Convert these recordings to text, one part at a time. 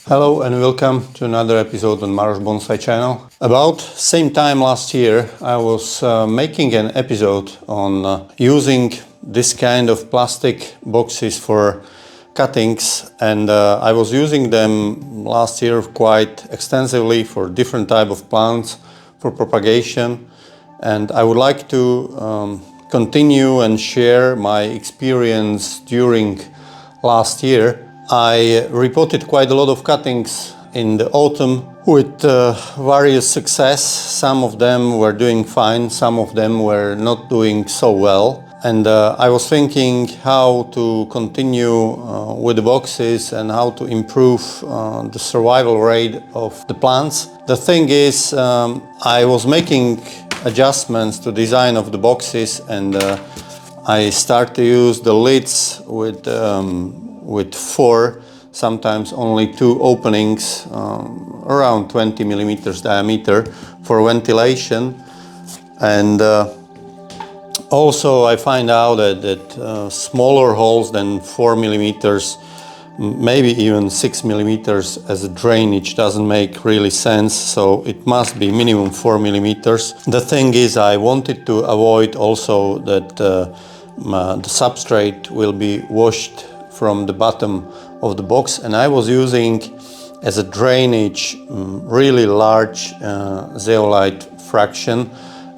Hello and welcome to another episode on Maro's Bonsai channel. About same time last year I was making an episode on using this kind of plastic boxes for cuttings, and I was using them last year quite extensively for different type of plants for propagation, and I would like to continue and share my experience during last year. I reported quite a lot of cuttings in the autumn with various success. Some of them were doing fine, some of them were not doing so well. And I was thinking how to continue with the boxes and how to improve the survival rate of the plants. The thing is, I was making adjustments to design of the boxes, and I start to use the lids with 4, sometimes only 2 openings, around 20 millimeters diameter for ventilation. And also I find out that smaller holes than 4 millimeters, maybe even 6 millimeters as a drainage doesn't make really sense, so it must be minimum 4 millimeters. The thing is, I wanted to avoid also that the substrate will be washed from the bottom of the box, and I was using as a drainage really large zeolite fraction,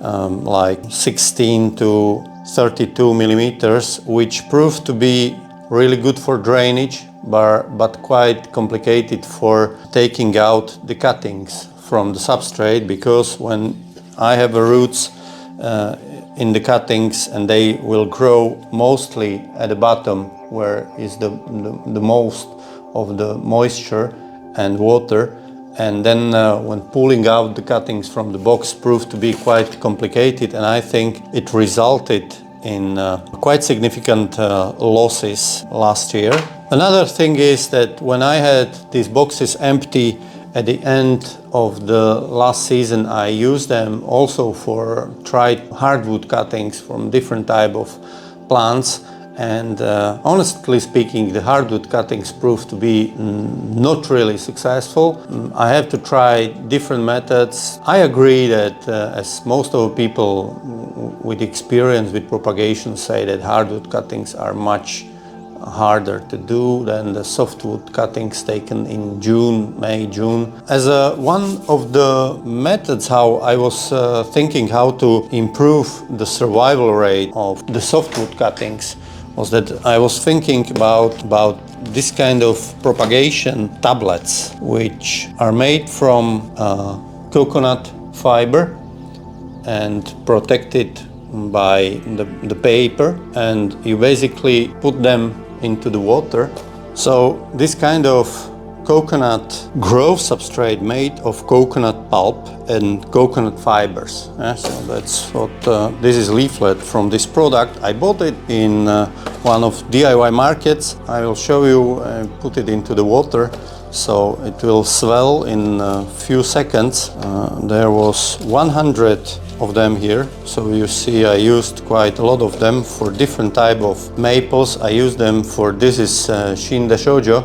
like 16 to 32 millimeters, which proved to be really good for drainage, but quite complicated for taking out the cuttings from the substrate, because when I have roots in the cuttings and they will grow mostly at the bottom where is the most of the moisture and water, and then when pulling out the cuttings from the box proved to be quite complicated, and I think it resulted in quite significant losses last year. Another thing is that when I had these boxes empty at the end of the last season, I used them also for tried hardwood cuttings from different type of plants. And honestly speaking, the hardwood cuttings proved to be not really successful. I have to try different methods. I agree that as most of the people with experience with propagation say that hardwood cuttings are much harder to do than the softwood cuttings taken in May, June. As one of the methods how I was thinking how to improve the survival rate of the softwood cuttings was that I was thinking about this kind of propagation tablets, which are made from coconut fiber and protected by the paper, and you basically put them into the water. So this kind of coconut growth substrate made of coconut pulp and coconut fibers. So that's what this is leaflet from this product. I bought it in one of DIY markets. I will show you and put it into the water so it will swell in a few seconds. There was 100 of them here, so you see I used quite a lot of them for different type of maples. I used them for, this is Shin de Shoujo.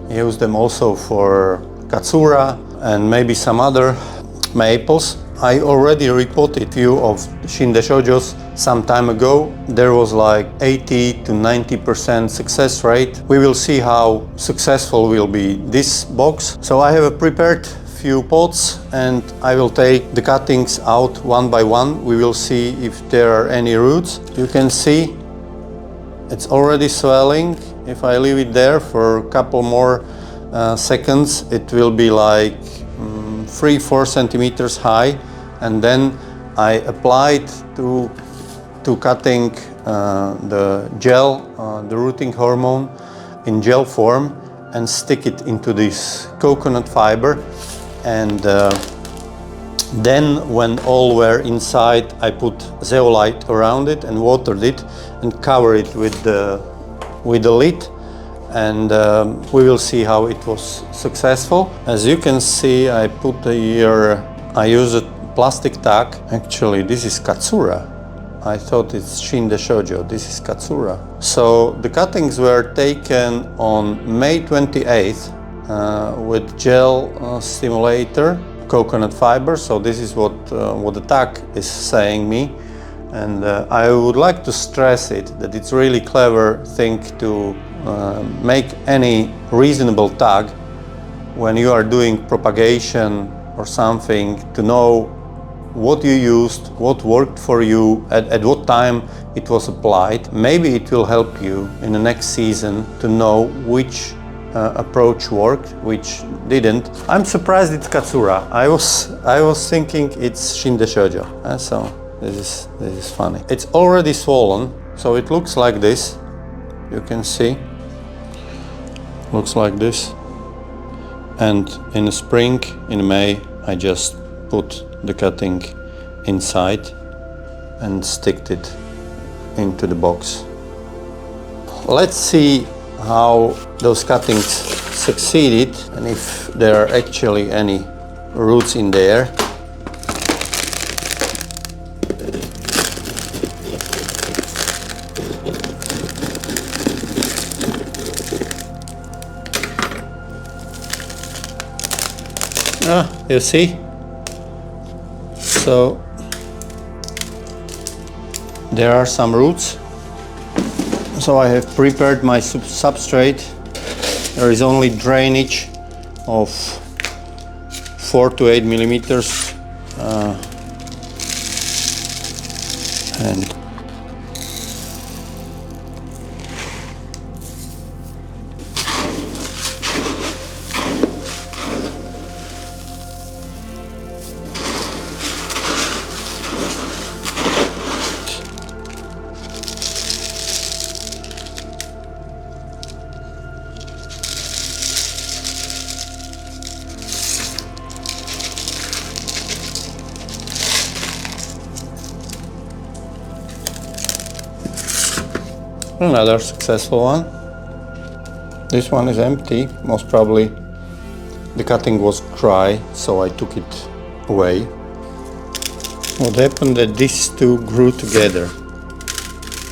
I use them also for Katsura and maybe some other maples. I already reported few of Shin de Shoujos some time ago. There was like 80 to 90% success rate. We will see how successful will be this box. So I have prepared few pots and I will take the cuttings out one by one. We will see if there are any roots. You can see it's already swelling. If I leave it there for a couple more seconds, it will be like 3-4 centimeters high, and then I applied to cutting the gel, the rooting hormone in gel form, and stick it into this coconut fiber. And then when all were inside, I put zeolite around it and watered it and covered it with the lid, and we will see how it was successful. As you can see, I put here, I use a plastic tag. Actually, this is Katsura. I thought it's Shin de Shoujo. This is Katsura. So the cuttings were taken on May 28th with gel stimulator, coconut fiber. So this is what the tag is saying me, and I would like to stress it that it's really clever thing to make any reasonable tag when you are doing propagation or something, to know what you used, what worked for you, at what time it was applied. Maybe it will help you in the next season to know which approach worked, which didn't. I'm surprised it's Katsura. I was thinking it's Shinde Shoujo. So this is funny. It's already swollen, so it looks like this. You can see. Looks like this. And in the spring, in May, I just put the cutting inside and sticked it into the box. Let's see how those cuttings succeeded and if there are actually any roots in there. You see? So there are some roots. So I have prepared my substrate. There is only drainage of 4 to 8 millimeters and another successful one. This one is empty. Most probably the cutting was dry, so I took it away. What happened that these two grew together.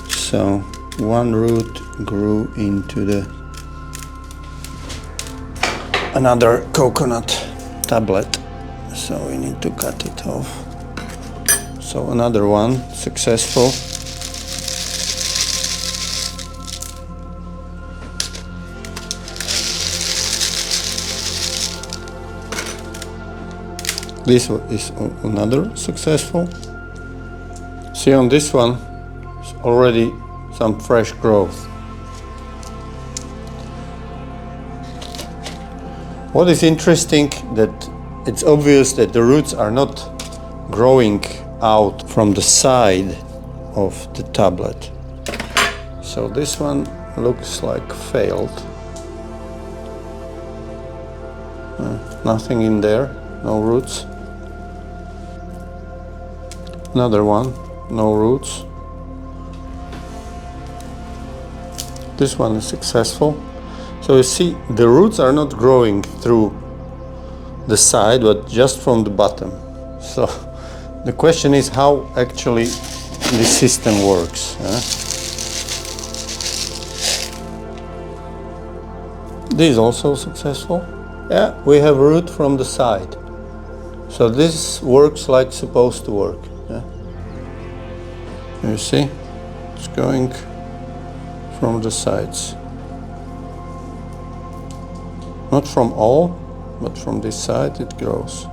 So one root grew into the another coconut tablet. So we need to cut it off. So another one successful. This is another successful. See, on this one, it's already some fresh growth. What is interesting, that it's obvious that the roots are not growing out from the side of the tablet. So this one looks like failed. Nothing in there, no roots. Another one, no roots. This one is successful. So you see, the roots are not growing through the side, but just from the bottom. So the question is how actually this system works. This is also successful. Yeah, we have root from the side. So this works like it's supposed to work. Yeah. You see, it's going from the sides. Not from all, but from this side it grows.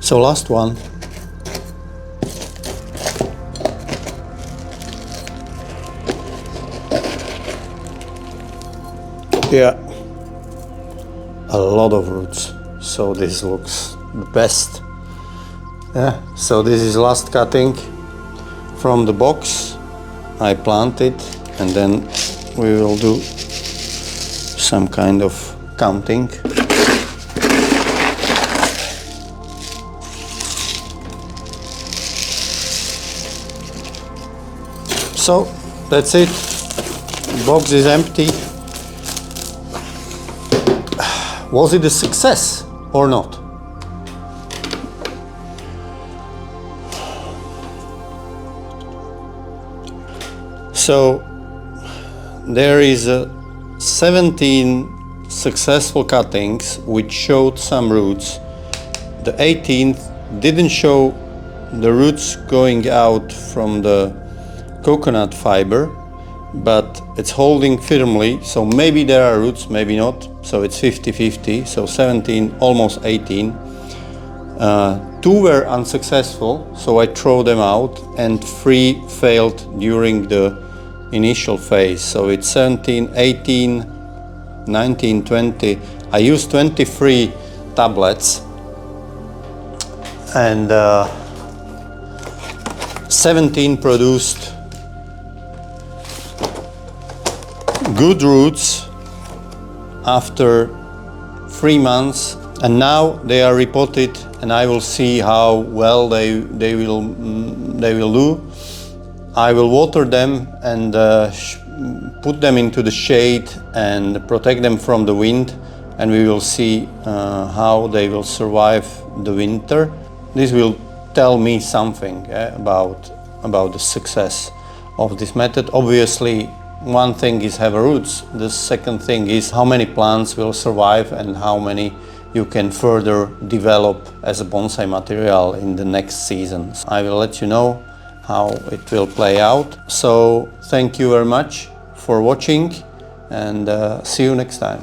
So last one. Yeah, a lot of roots. So this looks the best. Yeah. So this is last cutting from the box. I plant it, and then we will do some kind of counting. So that's it. The box is empty. Was it a success or not? So there is 17 successful cuttings which showed some roots. The 18th didn't show the roots going out from the coconut fiber, but it's holding firmly, so maybe there are roots, maybe not, so it's 50-50, so 17, almost 18. 2 were unsuccessful, so I throw them out, and 3 failed during the initial phase, so it's 17, 18, 19, 20. I used 23 tablets, and 17 produced good roots after 3 months, and now they are repotted, and I will see how well they will do. I will water them and put them into the shade and protect them from the wind, and we will see how they will survive the winter. This will tell me something about the success of this method. Obviously, one thing is have roots. The second thing is how many plants will survive and how many you can further develop as a bonsai material in the next seasons. I will let you know how it will play out. So thank you very much for watching, and see you next time.